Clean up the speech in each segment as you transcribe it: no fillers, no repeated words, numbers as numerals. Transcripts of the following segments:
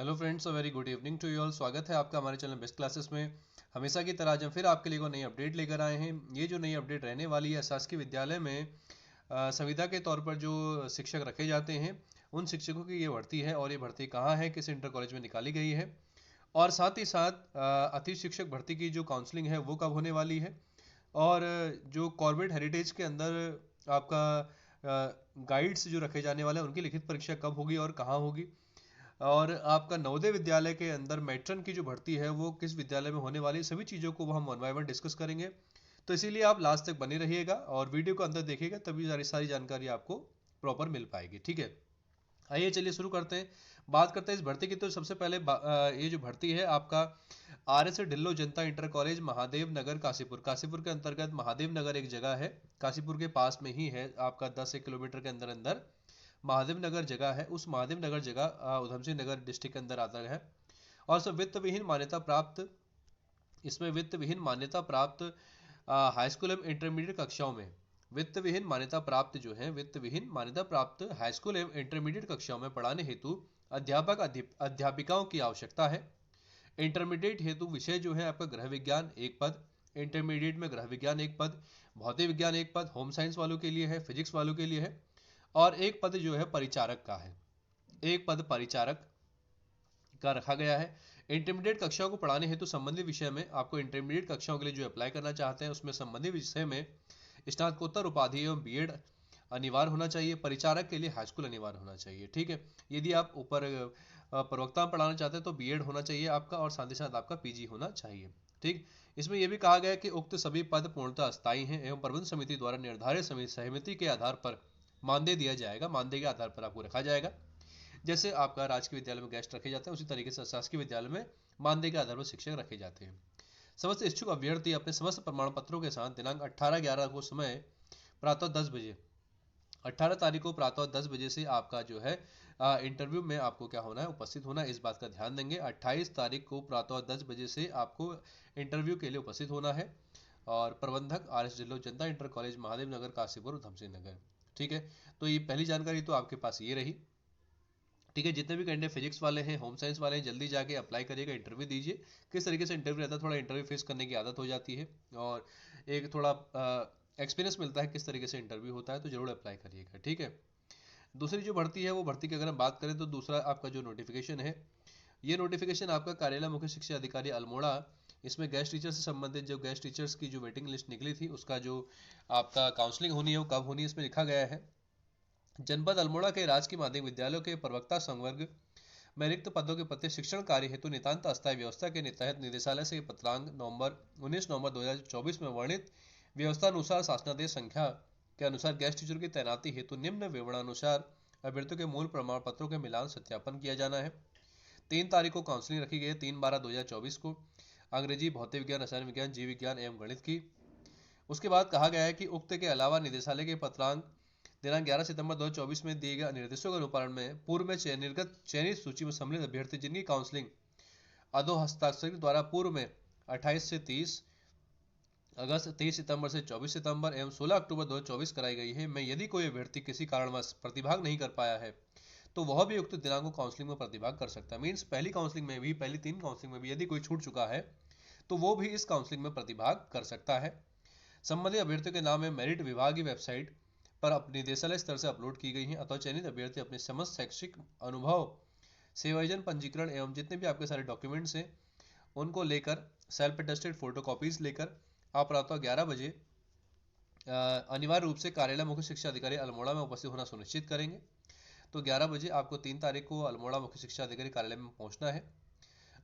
Hello friends, a very good evening to you all. स्वागत है आपका हमारे चैनल बेस्ट क्लासेस में। हमेशा की तरह आज हम फिर आपके लिए को नई अपडेट लेकर आए हैं। ये जो नई अपडेट रहने वाली है, शासकीय विद्यालय में संविदा के तौर पर जो शिक्षक रखे जाते हैं उन शिक्षकों की ये भर्ती है। और ये भर्ती कहाँ है, किस इंटर कॉलेज में निकाली गई है, और साथ ही साथ अतिथि शिक्षक भर्ती की जो काउंसलिंग है वो कब होने वाली है, और जो कॉर्बेट हेरिटेज के अंदर आपका गाइड्स जो रखे जाने वाले हैं उनकी लिखित परीक्षा कब होगी और कहाँ होगी, और आपका नवोदय विद्यालय के अंदर मैट्रन की जो भर्ती है वो किस विद्यालय में होने वाली है, सभी चीज़ों को हम वन बाय वन डिस्कस करेंगे। तो इसीलिए आप लास्ट तक बने रहिएगा और वीडियो को अंदर देखिएगा, तभी सारी सारी जानकारी आपको प्रॉपर मिल पाएगी। ठीक है, आइए चलिए शुरू करते हैं। बात करते हैं इस भर्ती की। तो सबसे पहले ये जो भर्ती है आपका RS ढिल्लो जनता इंटर कॉलेज महादेव नगर काशीपुर, काशीपुर के अंतर्गत महादेव नगर एक जगह है, काशीपुर के पास में ही है, आपका 10 किलोमीटर के अंदर अंदर महादेव नगर जगह है। उस महादेव नगर जगह उधम सिंह नगर डिस्ट्रिक्ट के अंदर आता है। और सब वित्त विहीन मान्यता प्राप्त, इसमें वित्त विहीन मान्यता प्राप्त हाई स्कूल एवं इंटरमीडिएट कक्षाओं में, वित्त विहीन मान्यता प्राप्त जो है, वित्त विहीन मान्यता प्राप्त हाई स्कूल एवं इंटरमीडिएट कक्षाओं में पढ़ाने हेतु अध्यापक अध्यापिकाओं की आवश्यकता है। इंटरमीडिएट हेतु विषय जो है आपका गृह विज्ञान एक पद, इंटरमीडिएट में गृह विज्ञान एक पद, भौतिक विज्ञान एक पद, होम साइंस वालों के लिए है, फिजिक्स वालों के लिए है, और एक पद जो है परिचारक का है, एक पद परिचारक का रखा गया है। इंटरमीडिएट कक्षाओं को पढ़ाने हेतु संबंधित विषय में, आपको इंटरमीडिएट कक्षाओं के लिए जो अप्लाई करना चाहते हैं उसमें संबंधित विषय में स्नातकोत्तर उपाधि एवं बीएड अनिवार्य होना चाहिए। परिचारक के लिए हाई स्कूल अनिवार्य होना चाहिए। ठीक है, यदि आप ऊपर प्रवक्ता में पढ़ाना चाहते हैं तो बीएड होना चाहिए आपका, और साथ ही साथ आपका पीजी होना चाहिए। ठीक, इसमें यह भी कहा गया है कि उक्त सभी पद पूर्णतः अस्थायी हैं एवं प्रबंध समिति द्वारा निर्धारित सहमति के आधार पर मानदेय दिया जाएगा, मानदेय के आधार पर आपको रखा जाएगा। जैसे आपका राजकीय विद्यालय में गेस्ट रखे जाते हैं, उसी तरीके से शासकीय विद्यालय में मानदेय के आधार पर शिक्षक रखे जाते हैं। समस्त इच्छुक अभ्यर्थी अपने समस्त प्रमाण पत्रों के साथ दिनांक 18/11 को समय प्रातः 10 बजे, 18 तारीख को प्रातः 10 बजे से आपका जो है इंटरव्यू में आपको क्या होना है, उपस्थित होना है। इस बात का ध्यान देंगे। 28 तारीख को प्रातः 10 बजे से आपको इंटरव्यू के लिए उपस्थित होना है। और प्रबंधक RS ढिल्लो जनता इंटर कॉलेज महादेव नगर काशीपुर धमसिंह नगर। ठीक है, तो ये पहली जानकारी तो आपके पास ये रही। ठीक है, जितने भी कैंडिडेट फिजिक्स वाले हैं, होम साइंस वाले हैं, जल्दी जाके अप्लाई करिएगा, इंटरव्यू दीजिए। किस तरीके से इंटरव्यू रहता है, थोड़ा इंटरव्यू फेस करने की आदत हो जाती है और एक थोड़ा एक्सपीरियंस मिलता है किस तरीके से इंटरव्यू होता है, तो जरूर अप्लाई करिएगा। ठीक है, दूसरी जो भर्ती है वो भर्ती की अगर हम बात करें तो दूसरा आपका जो नोटिफिकेशन है, ये नोटिफिकेशन आपका कार्यालय मुख्य शिक्षा अधिकारी अल्मोड़ा, इसमें गेस्ट टीचर से संबंधित जो गेस्ट टीचर्स की जो वेटिंग लिस्ट निकली थी उसका जो आपका काउंसलिंग होनी है वो कब होनी है, इसमें लिखा गया है। जनपद अल्मोड़ा के राजकीय माध्यमिक विद्यालयों के प्रवक्ता संवर्ग में रिक्त पदों के प्रति शिक्षण कार्य हेतु नितांत अस्थायी व्यवस्था के तहत निदेशालय से पत्रांक नवंबर 19 नवंबर 2024 में वर्णित व्यवस्था अनुसार शासनादेश संख्या के अनुसार गेस्ट टीचर की तैनाती हेतु निम्न विवरणानुसार अभ्यर्थियों के मूल प्रमाण पत्रों के मिलान सत्यापन किया जाना है। 3 तारीख को काउंसलिंग रखी गई है, 3/12/2024 को, अंग्रेजी, भौतिक विज्ञान, रसायन विज्ञान, जीव विज्ञान एवं गणित की। उसके बाद कहा गया है कि उक्त के अलावा निदेशालय के पत्रांक दिनांक 11 सितंबर 2024 में दिए गए निर्देशों के अनुपालन में पूर्व में चयनित सूची में सम्मिलित अभ्यर्थी जिनकी काउंसलिंग अधो हस्ताक्षर द्वारा पूर्व में 28 से 30 अगस्त, 23 सितंबर से 24 सितंबर एवं 16 अक्टूबर 2024 कराई गई है, में यदि कोई अभ्यर्थी किसी कारणवश प्रतिभाग नहीं कर पाया है तो वह भी उक्त दिनांक को काउंसलिंग में प्रतिभाग कर सकता है। मीन्स पहली काउंसलिंग में भी, पहली 3 काउंसलिंग में भी यदि कोई छूट चुका है तो वो भी इस काउंसलिंग में प्रतिभाग कर सकता है। संबंधित अभ्यर्थियों के नाम में मेरिट विभाग की वेबसाइट पर अपने निदेशालय स्तर से अपलोड की गई हैं, अथवा चयनित अभ्यर्थी अपने समस्त शैक्षिक अनुभव, सेवायोजन, पंजीकरण एवं जितने भी आपके सारे डॉक्यूमेंट्स हैं उनको लेकर सेल्फ अटेस्टेड फोटोकॉपीज लेकर आप प्रातः 11 बजे अनिवार्य रूप से कार्यालय मुख्य शिक्षा अधिकारी अल्मोड़ा में उपस्थित होना सुनिश्चित करेंगे। तो 11 बजे आपको 3 तारीख को अल्मोड़ा मुख्य शिक्षा अधिकारी कार्यालय में पहुंचना है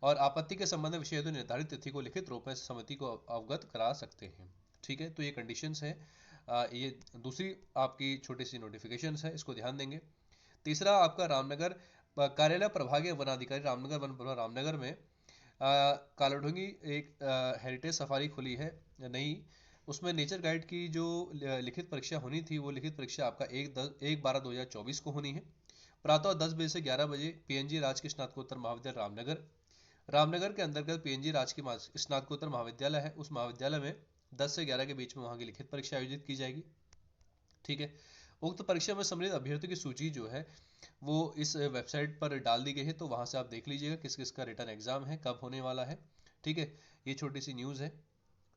और आपत्ति के संबंध में विषय हेतु निर्धारित तिथि को लिखित रूप में समिति को अवगत करा सकते हैं। ठीक है, तो ये कंडीशंस है। ये दूसरी आपकी छोटी सी नोटिफिकेशन है, इसको ध्यान देंगे। तीसरा आपका रामनगर कार्यालय प्रभागीय वनाधिकारी रामनगर वन प्रभाग रामनगर में कालाढूंगी एक हेरिटेज सफारी खुली है नई, उसमें नेचर गाइड की जो लिखित परीक्षा होनी थी वो लिखित परीक्षा आपका 1/12/2024 को होनी है, प्रातः 10 बजे से 11 बजे PNG राजकीय स्नातकोत्तर महाविद्यालय रामनगर, रामनगर के अंतर्गत PNG राजकीय स्नातकोत्तर महाविद्यालय है, उस महाविद्यालय में 10 से 11 के बीच में वहाँ की लिखित परीक्षा आयोजित की जाएगी। ठीक है, उक्त परीक्षा में सम्मिलित अभ्यर्थियों की सूची जो है वो इस वेबसाइट पर डाल दी गई है, तो वहां से आप देख लीजिएगा किस किस का रिटर्न एग्जाम है, कब होने वाला है। ठीक है, ये छोटी सी न्यूज़ है।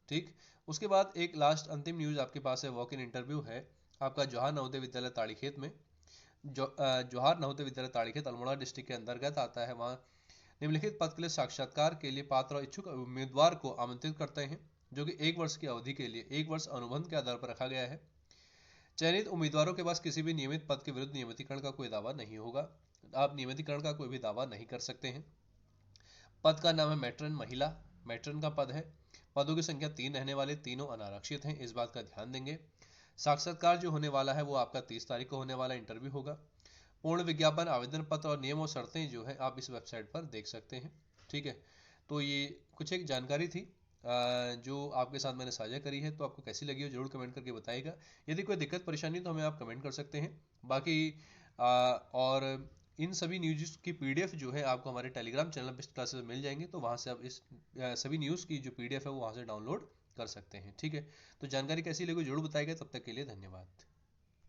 ठीक, उसके बाद एक लास्ट अंतिम न्यूज़ आपके पास है, वॉक इन इंटरव्यू है आपका जवाहर नवोदय विद्यालय ताड़ीखेत में। जवाहर नवोदय विद्यालय ताड़ीखेत अल्मोड़ा डिस्ट्रिक्ट के अंतर्गत आता है। वहाँ निम्नलिखित पद के लिए साक्षात्कार के लिए पात्र और इच्छुक उम्मीदवार को आमंत्रित करते हैं, जो कि 1 वर्ष की अवधि के लिए 1 वर्ष अनुबंध के आधार पर रखा गया है। चयनित उम्मीदवारों के पास किसी भी नियमित पद के विरुद्ध नियमितीकरण का कोई दावा नहीं होगा। आप नियमितीकरण का कोई भी दावा नहीं कर सकते हैं। पद का नाम है मैट्रन, महिला मैट्रन का पद है। पदों की संख्या 3 रहने वाले, तीनों अनारक्षित हैं, इस बात का ध्यान देंगे। साक्षात्कार जो होने वाला है वो आपका 30 तारीख को होने वाला इंटरव्यू होगा। पूर्ण विज्ञापन, आवेदन पत्र और नियम और शर्तें जो है आप इस वेबसाइट पर देख सकते हैं। ठीक है, तो ये कुछ एक जानकारी थी जो आपके साथ मैंने साझा करी है। तो आपको कैसी लगी हो जरूर कमेंट करके बताइएगा। यदि कोई दिक्कत परेशानी तो हमें आप कमेंट कर सकते हैं। बाकी और इन सभी न्यूज़ की पीडीएफ जो है आपको हमारे टेलीग्राम चैनल बेस्ट क्लासेस में मिल जाएंगे, तो वहाँ से आप इस सभी न्यूज़ की जो पीडीएफ है वो वहाँ से डाउनलोड कर सकते हैं। ठीक है, तो जानकारी कैसी लगी जरूर बताइएगा। तब तक के लिए धन्यवाद।